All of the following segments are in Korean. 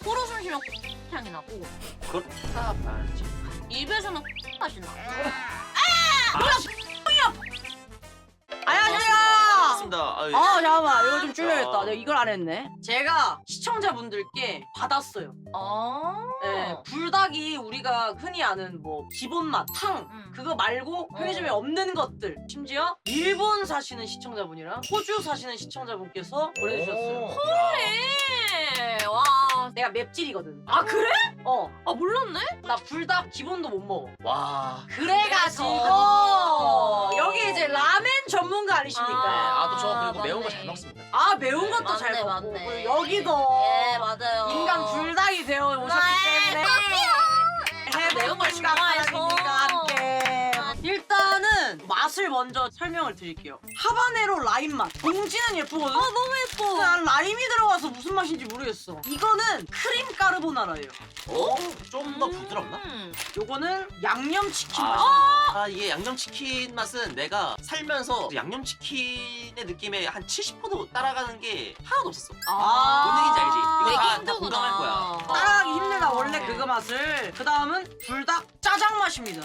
코로 숨 쉬면 향이 나고 그렇다 봐야지. 입에서는 맛이 나. 안녕하세요. 반갑습니다. 아유, 잠깐만 이거 좀 줄여야겠다. 야. 내가 이걸 안 했네. 제가 시청자분들께 받았어요. 네, 불닭이 우리가 흔히 아는 뭐 기본 맛, 탕 그거 말고 편의점에 없는 것들, 심지어 일본 사시는 시청자분이랑 호주 사시는 시청자분께서 보내주셨어요. 네. 와. 내가 맵찔이거든. 아 그래? 어, 아 몰랐네. 나 불닭 기본도 못 먹어. 와. 그래가지고 여기 이제 라멘 전문가 아니십니까? 아, 또 저 그리고 매운 거 맞네. 잘 먹습니다. 아 매운 것도 맞네, 잘 먹고 맞네. 그리고 여기도 예 맞아요. 인간 불닭이 되어 오셨기 때문에 매운 걸 좋아해서. 함께 일단은 맛을 먼저 설명을 드릴게요. 하바네로 라임 맛. 봉지는 예쁘거든. 너무 예뻐. 난 라임이 들어가서 무슨 맛인지 모르겠어. 이거는 크림 까르보나라예요. 좀 더 부드럽나? 요거는 양념치킨 맛. 아, 이게 양념치킨 맛은 내가 살면서 양념치킨의 느낌에 한 70% 따라가는 게 하나도 없었어. 뭔 얘기인지 알지? 이거 다 공감할 거야. 따라하기 힘내다 원래 그거 맛을. 그 다음은 불닭 짜장 맛입니다.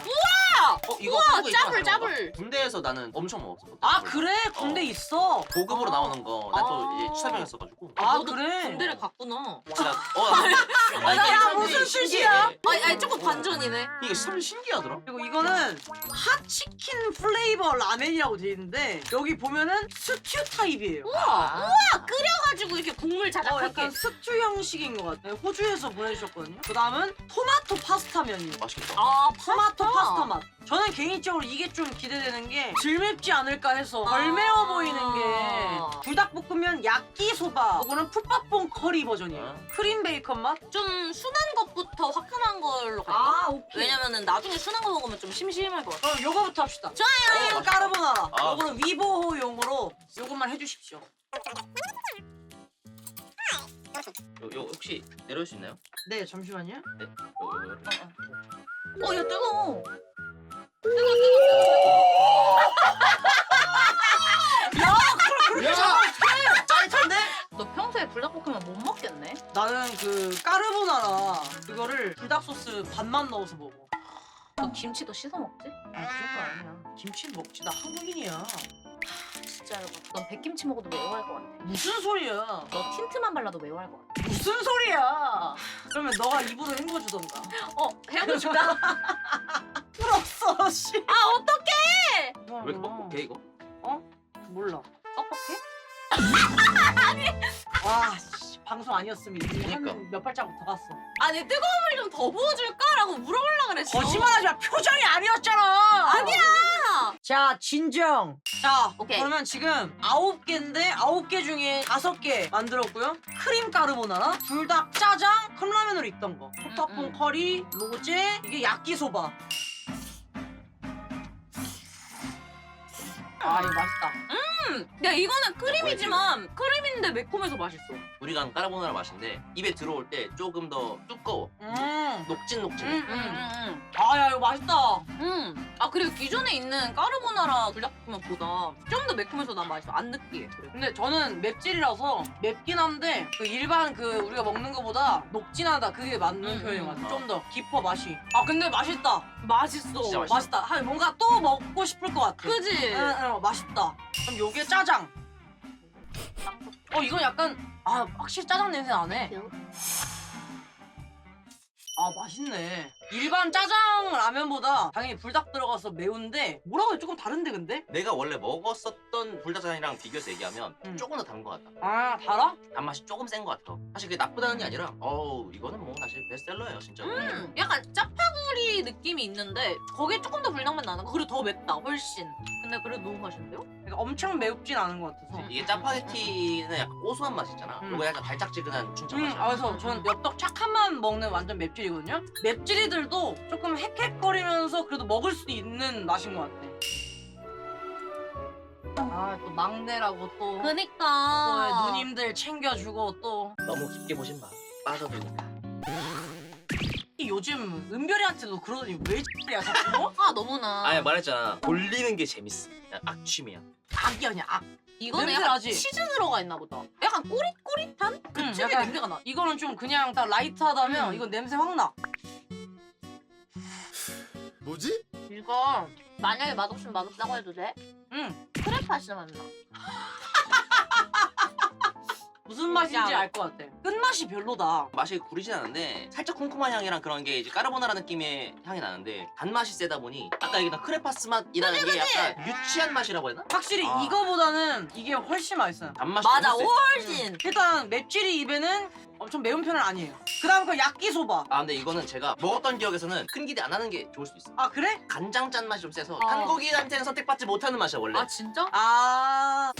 이거 우와, 한국에 있잖아, 짜불, 이런 거. 짜불. 군대에서 나는 엄청 먹었어. 아 그래? 군대 있어? 고급으로 나오는 거. 난 또 이제 추사병이었어가지고. 아 너도 그래? 군대를 갔구나. 야, 무슨 뜻이야? 아니 조금 반전이네. 이게 참 신기하더라. 그리고 이거는 핫치킨 플레이버 라멘이라고 돼 있는데 여기 보면은 스튜 타입이에요. 끓여가지고 이렇게 국물 자작하게. 약간 스튜 형식인 것 같아요. 호주에서 보내주셨거든요. 그 다음은 토마토 파스타 면이에요. 맛있겠다. 토마토 파스타 맛. 저는 개인적으로 이게 좀 기대되는 게 덜 맵지 않을까 해서 덜 매워 보이는 게 불닭볶음면 야끼소바. 이거는 푸팟퐁 커리 버전이에요. 크림 베이컨 맛. 좀 순한 것부터 화끈한 걸로 갈까? 오케이. 왜냐면은 나중에 순한 거 먹으면 좀 심심할 것 같아. 그럼 요거부터 합시다. 좋아요. 크림 까르보나라. 아. 요거는 위보호용으로 요것만 해주십시오. 요 혹시 내려올 수 있나요? 네, 잠시만요. 네. 야 뜨거워. 야! 짜릿한데? 너 평소에 불닭볶음면 못 먹겠네? 나는 그 까르보나라 그거를 불닭 소스 반만 넣어서 먹어. 너 김치도 씻어 먹지? 아, 그런 거 아니야. 김치는 먹지. 나 한국인이야. 진짜로. 넌 백김치 먹어도 매워할 것 같아. 무슨 소리야? 너 틴트만 발라도 매워할 것 같아. 무슨 소리야? 그러면 너가 입으로 헹궈주던가. 해보줄까? 풀었어, 씨. 아 어떡해! 왜 이렇게 뻑뻑해 이거? 몰라. 뻑뻑해? 와, 씨, 방송 아니었으면 이제 그러니까. 한 몇 발자국 더 갔어. 아니 뜨거운 물 좀 더 부어줄까라고 물어보려고 그랬어. 거짓말하지 마. 표정이 아니었잖아. 아니야! 자, 진정. 자, 오케이. 그러면 지금 9개인데 9개 중에 5개 만들었고요. 크림 까르보나라, 불닭 짜장, 컵라면으로 있던 거. 푸팟퐁 커리, 로제, 이게 야끼소바. 아, 이거 맛있다. 야 이거는 크림이지만 크림인데 매콤해서 맛있어. 우리가 하는 까르보나라 맛인데 입에 들어올 때 조금 더 두꺼워. 녹진녹진해. 아, 야, 이거 맛있다. 아 그리고 기존에 있는 까르보나라 불닭볶음면보다 좀 더 매콤해서 난 맛있어. 안 느끼해. 그래. 근데 저는 맵찔이라서 맵긴 한데 그 일반 그 우리가 먹는 거보다 녹진하다 그게 맞는 표현인 것 같아. 좀 더 깊어 맛이. 아 근데 맛있다. 맛있어. 진짜 맛있어. 맛있다. 하 뭔가 또 먹고 싶을 것 같아. 그지? 응, 맛있다. 그럼 요게 짜장. 이건 약간 확실히 짜장 냄새 나네. 맛있네. 일반 짜장 라면보다 당연히 불닭 들어가서 매운데 뭐라고 해 조금 다른데 근데? 내가 원래 먹었었던 불닭장이랑 비교해서 얘기하면 조금 더 단 것 같다. 아 달아? 단맛이 조금 센 것 같아. 사실 그게 나쁘다는 게 아니라 이거는 뭐 사실 베스트셀러예요 진짜. 약간 짜파구리 느낌이 있는데 거기에 조금 더 불닭맛 나는 거. 그리고 더 맵다 훨씬. 근데 그래도 너무 맛있는데요? 그러니까 엄청 매웁진 않은 것 같아서. 이게 짜파게티는 약간 고소한 맛 있잖아. 이거 약간 달짝지근한 춘천 맛이야. 그래서 저는 엽떡 착한만 먹는 완전 맵찔이거든요. 맵찔이들도 조금 헥헥거리면서 그래도 먹을 수 있는 맛인 것 같아. 또 막내라고 또 그니까. 누님들 챙겨주고 또 너무 깊게 보신 마. 빠져드니까. 요즘 은별이한테도 그러더니 왜 X야 자꾸? 너무나. 아니 말했잖아. 돌리는 게 재밌어. 그냥 악취미야. 악이 아니야 악. 이거는 냄새 약간 나지? 치즈 들어가 있나 보다. 약간 약간 꼬릿꼬릿한 그 특유의 약간 냄새가 나. 이거는 좀 그냥 딱 라이트하다면 이건 냄새 확 나. 뭐지? 이거 만약에 맛없으면 맛없다고 해도 돼? 응. 크레파스 맛나. 무슨 맛인지 그냥- 알 것 같아. 끝맛이 별로다. 맛이 구리진 않은데 살짝 쿰쿰한 향이랑 그런 게 이제 까르보나라 느낌의 향이 나는데 단맛이 세다 보니 아까 얘기한 크레파스 맛이라는 게 약간 유치한 맛이라고 해야 되나? 확실히 아. 이거보다는 이게 훨씬 맛있어요. 단맛이 맞아, 너무 세. 훨씬. 일단 맵찔이 입에는 엄청 매운 편은 아니에요. 그 다음 거 야끼소바. 아 근데 이거는 제가 먹었던 기억에서는 큰 기대 안 하는 게 좋을 수도 있어. 아 그래? 간장 짠 맛이 좀 세서 어. 한국인한테는 선택받지 못하는 맛이야 원래. 아 진짜? 아.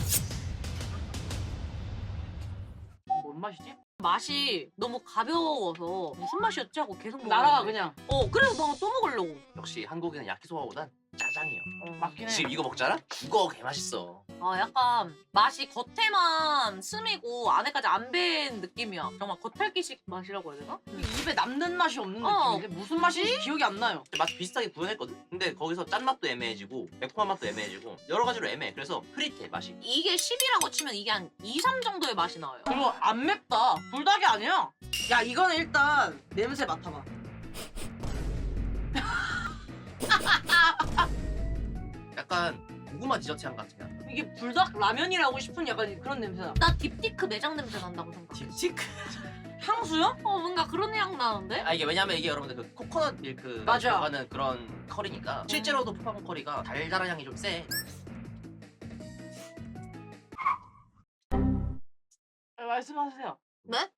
뭔 맛이지? 맛이 너무 가벼워서 무슨 맛이었지 하고 계속 먹었는데 날아가 그냥. 그래서 나는 또 먹으려고. 역시 한국인은 야키소바보단 짜장이에요. 맞긴 해. 지금 이거 먹잖아? 죽어 개맛있어. 아 약간 맛이 겉에만 스미고 안에까지 안 밴 느낌이야. 정말 겉핥기식 맛이라고 해야 되나? 입에 남는 맛이 없는 어. 느낌인데 무슨 맛인지 기억이 안 나요. 맛 비슷하게 구현했거든? 근데 거기서 짠맛도 애매해지고 매콤한 맛도 애매해지고 여러 가지로 애매해. 그래서 흐릿해 맛이. 이게 10이라고 치면 이게 한 2, 3 정도의 맛이 나와요. 그리고 안 맵다. 불닭이 아니야. 야 이거는 일단 냄새 맡아봐. 약간 고구마 디저트 향 같은 향. 이게 불닭 라면이라고 싶은 약간 그런 냄새나. 나 딥티크 매장 냄새 난다고 생각해. 딥티크? 향수요? 뭔가 그런 향 나는데? 아 이게 왜냐면 이게 여러분들 그 코코넛 밀크 맞아. 들어가는 그런 커리니까 실제로도 푸파퐁 커리가 달달한 향이 좀 세. 말씀하세요. 네?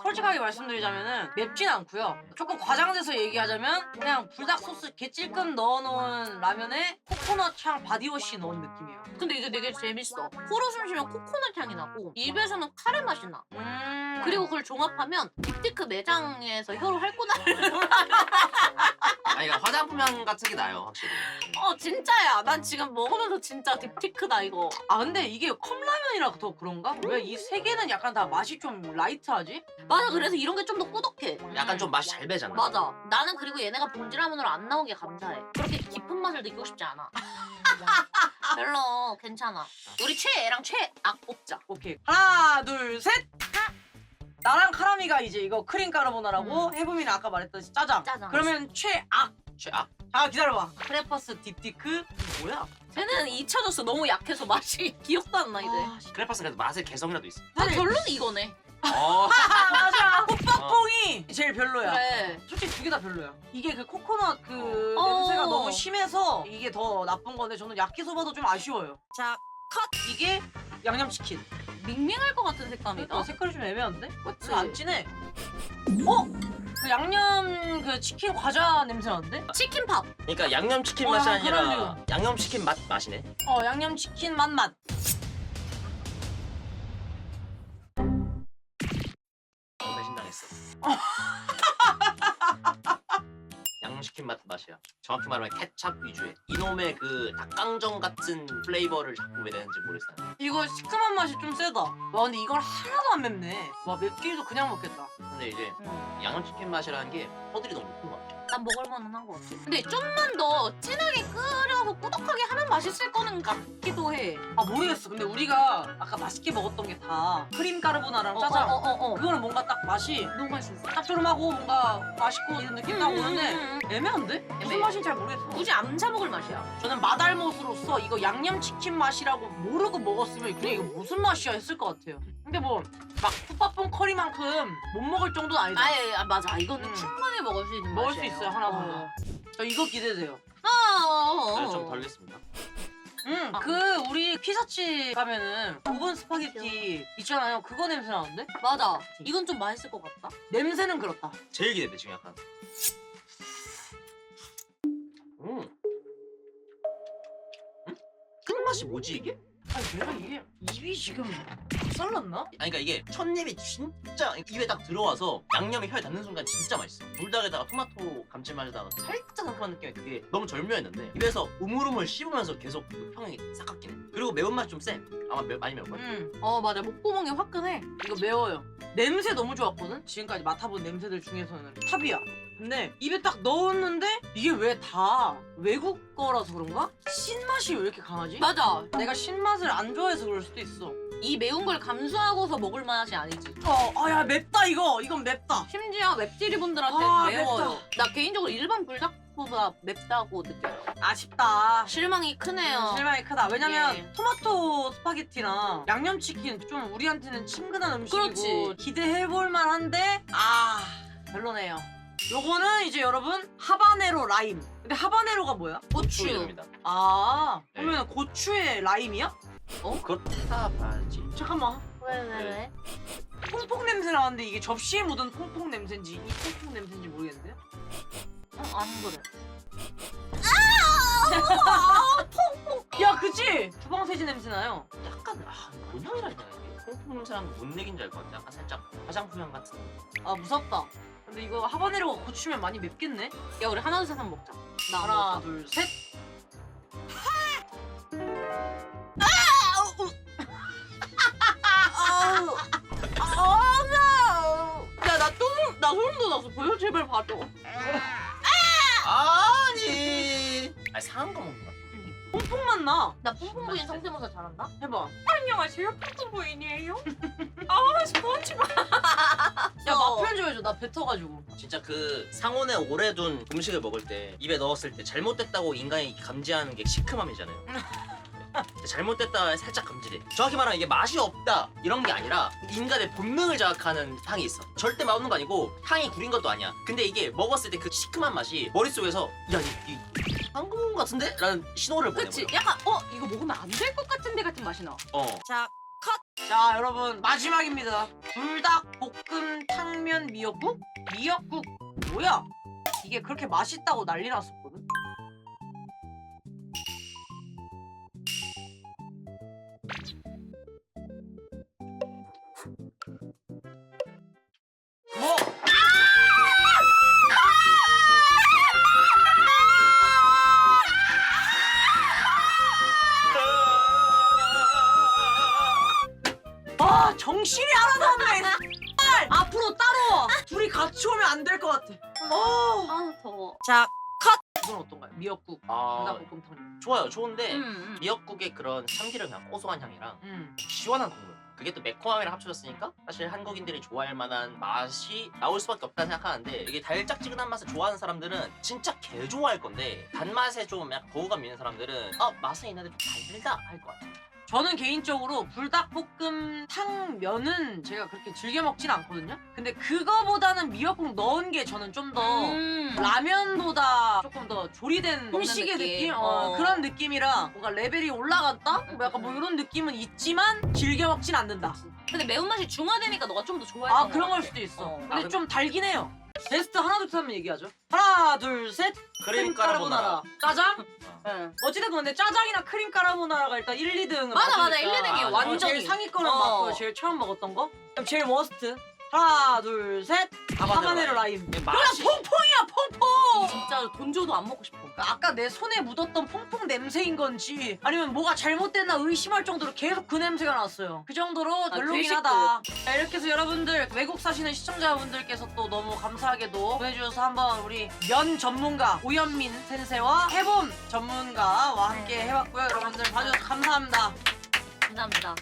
솔직하게 말씀드리자면은 맵진 않고요. 조금 과장돼서 얘기하자면 그냥 불닭 소스 개찔끔 넣어놓은 라면에 코코넛 향 바디워시 넣은 느낌이에요. 근데 이게 되게 재밌어. 코로 숨 쉬면 코코넛 향이 나고 입에서는 카레 맛이 나. 그리고 그걸 종합하면 딥티크 매장에서 혀로 핥고 나를 아니 그러니까 화장품 향 같은 게 나요 확실히. 진짜야. 난 지금 먹으면서 진짜 딥티크다 이거. 아 근데 이게 컵라면이라 더 그런가? 왜 이 세 개는 약간 다 맛이 좀 라이트하지? 맞아. 그래서 이런 게 좀 더 꾸덕해. 약간 좀 맛이 잘 배잖아. 맞아. 나는 그리고 얘네가 봉지라면으로 안 나온 게 감사해. 그렇게 깊은 맛을 느끼고 싶지 않아. 별로 괜찮아. 우리 최애랑 최악 뽑자. 오케이 하나 둘 셋! 나랑 카라미가 이제 이거 크림 까르보나라고 해보미는 아까 말했듯이 짜장. 짜장. 그러면 최악! 최악? 아 기다려봐. 크레파스 딥티크 뭐야? 쟤는 잊혀졌어. 너무 약해서 맛이 기억도 안 나 이제. 아, 씨. 크레파스 그래도 맛의 개성이라도 있어. 결론은 이거네. 어. 아 맞아. 호빵뽕이 제일 별로야. 그래. 솔직히 두 개 다 별로야. 이게 그 코코넛 그 어. 냄새가 너무 심해서 이게 더 나쁜 건데 저는 야끼소바도 좀 아쉬워요. 자, 컷! 이게 양념치킨. 밍밍할 것 같은 색감이다. 색깔이 좀 애매한데? 그치? 안 진해. 어? 그 양념 그 치킨 과자 냄새 나는데? 치킨팝. 그러니까 양념치킨 맛이 약간 그런 아니라 양념치킨 맛이네. 양념치킨 맛. 배신당했어. 양념치킨 맛이야. 정확히 말하면 케찹 위주의 이놈의 그 닭강정 같은 플레이버를 자꾸 왜 내는지 모르겠어. 이거 시큼한 맛이 좀 세다. 와 근데 이걸 하나도 안 맵네. 와 맵기도 그냥 먹겠다. 근데 이제 양념치킨 맛이라는 게 허들이 너무 높은 것 같아. 난 먹을만은 한 것 같아. 근데 좀만 더 진하게 끓여서 꾸덕하게 하면 맛있을 거는 같기도 해. 아 모르겠어. 근데 우리가 아까 맛있게 먹었던 게 다 크림 까르보나라랑 짜장. 그거는 뭔가 딱 맛이 너무 맛있었어. 짭조름하고 뭔가 맛있고 이런 느낌 딱 오는데 애매한데? 무슨 애매해. 맛인지 잘 모르겠어. 굳이 안 사 먹을 맛이야. 저는 맛알못으로서 이거 양념치킨 맛이라고 모르고 먹었으면 그냥 이거 무슨 맛이야 했을 것 같아요. 근데 뭐 막 푸파퐁 커리만큼 못 먹을 정도는 아니다. 맞아. 이거는 충분히 먹을 수 있는 먹을 수 맛이에요. 있어요 하나 더. 저 이거 기대돼요. 그래서 좀 덜렸습니다. 그 우리 피자집 가면은 오븐 스파게티 있잖아요. 그거 냄새 나는데? 맞아. 이건 좀 맛있을 것 같다. 냄새는 그렇다. 제일 기대돼 지금 약간. 끝맛이 뭐지 이게? 아니 내가 이게 입이 지금 박살났나? 아니 그러니까 이게 첫 입이 진짜 입에 딱 들어와서 양념이 혀에 닿는 순간 진짜 맛있어. 불닭에다가 토마토 감칠맛에다가 살짝 상큼한 느낌이 그게 너무 절묘했는데 입에서 우물우물 씹으면서 계속 그 평이 싹 깎이네. 그리고 매운맛 좀 세. 아마 많이 매울 거야. 맞아. 목구멍이 화끈해. 이거 매워요. 냄새 너무 좋았거든? 지금까지 맡아본 냄새들 중에서는 탑이야. 근데 입에 딱 넣었는데 이게 왜 다 외국 거라서 그런가? 신맛이 왜 이렇게 강하지? 맞아. 내가 신맛을 안 좋아해서 그럴 수도 있어. 이 매운 걸 감수하고서 먹을 맛이 아니지. 야 맵다 이거. 이건 맵다. 심지어 웹지리 분들한테 아, 매워요. 나 개인적으로 일반 불닭보다 맵다고 느껴요. 아쉽다. 실망이 크네요. 실망이 크다. 왜냐면 예. 토마토 스파게티랑 양념치킨 좀 우리한테는 친근한 음식이고 그렇지. 기대해볼 만한데 별로네요. 요거는 이제 여러분 하바네로 라임. 근데 하바네로가 뭐야? 고추. 입니다. 아 네. 그러면 고추의 라임이야? 그렇다 봐야지. 잠깐만. 왜? 퐁퐁 냄새 나는데 이게 접시에 묻은 퐁퐁 냄새인지 이 퐁퐁 냄새인지 모르겠는데요? 안 그래. 야 그치? 주방세제 냄새 나요. 약간 뭔 향이라 해야 되나 이게? 퐁퐁 냄새랑 뭔 얘기인지 알 것 같아. 약간 살짝 화장품 향 같은. 아 무섭다. 근데 이거 하바네로가 고추면 많이 맵겠네? 야 우리 하나 둘 셋 한번 먹자. 나 하나 둘 셋. 나 소름 돋았어. 보여 제발 봐줘. 아니 상한 거 먹는 거 같아. 퐁퐁만 나. 나 뿡뿡부인 성대모사 잘한다. 해봐. 안녕하세요, 뿡뿡부인이에요. 아, 스펀지 봐. 야 맛 표현 좀 해줘. 나 뱉어가지고. 진짜 그 상온에 오래 둔 음식을 먹을 때 입에 넣었을 때 잘못됐다고 인간이 감지하는 게 시큼함이잖아요. 잘못됐다 살짝 감지돼. 정확히 말하면 이게 맛이 없다 이런 게 아니라 인간의 본능을 자극하는 향이 있어. 절대 맛없는 거 아니고 향이 구린 것도 아니야. 근데 이게 먹었을 때 그 시큼한 맛이 머릿속에서 야이 한국 먹은 것 같은데? 라는 신호를 보내버려. 그치? 약간 이거 먹으면 안 될 것 같은데 같은 맛이 나. 자 컷. 자 여러분 마지막입니다. 불닭 볶음 탕면 미역국? 미역국 뭐야? 이게 그렇게 맛있다고 난리 났었거든. 뭐? 정신이 하나도 없네. 앞으로 따로 와. 둘이 같이 오면 안 될 것 같아. 아, 더워. 자 컷. 이건 어떤가요? 미역국 아 불닭 볶음 탕면. 좋아요. 좋은데 음. 미역국의 그런 참기름 향, 고소한 향이랑 네. 시원한 국물. 그게 또 매콤함이랑 합쳐졌으니까 사실 한국인들이 좋아할 만한 맛이 나올 수밖에 없다는 생각하는데 이게 달짝지근한 맛을 좋아하는 사람들은 진짜 개 좋아할 건데 단맛에 좀 약간 거부감 있는 사람들은 맛은 있는데 좀 달다 할 것 같아요. 저는 개인적으로 불닭볶음 탕면은 제가 그렇게 즐겨 먹진 않거든요. 근데 그거보다는 미역국 넣은 게 저는 좀 더 라면보다 조금 더 조리된 먹는 음식의 느낌. 느낌? 어. 그런 느낌이라 뭔가 레벨이 올라갔다? 뭐 약간 뭐 이런 느낌은 있지만 즐겨 먹진 않는다. 근데 매운맛이 중화되니까 너가 좀 더 좋아했던 그런 것 걸 같아. 수도 있어. 어. 근데 좀 달긴 해요. 베스트 하나 둘 셋 하면 얘기하죠. 하나 둘 셋. 크림 까르보나라. 짜장? 응. 어찌됐건 근데 짜장이나 크림 까르보나라가 일단 1, 2등은 맞아, 1, 2등이에요. 완전히. 제일 상위권을 어. 맡고 제일 처음 먹었던 거. 그럼 제일 워스트. 하나 둘 셋. 하바네로 라임. 맛이 퐁퐁이야 퐁퐁. 진짜 돈 줘도 안 먹고 싶어. 아까 내 손에 묻었던 퐁퐁 냄새인 건지 아니면 뭐가 잘못됐나 의심할 정도로 계속 그 냄새가 났어요. 그 정도로 별로긴 괴식급. 하다. 자, 이렇게 해서 여러분들 외국 사시는 시청자분들께서 또 너무 감사하게도 보내주셔서 한번 우리 면 전문가 오현민 센세와 해봄 전문가와 함께 해봤고요. 여러분들 봐주셔서 감사합니다. 감사합니다.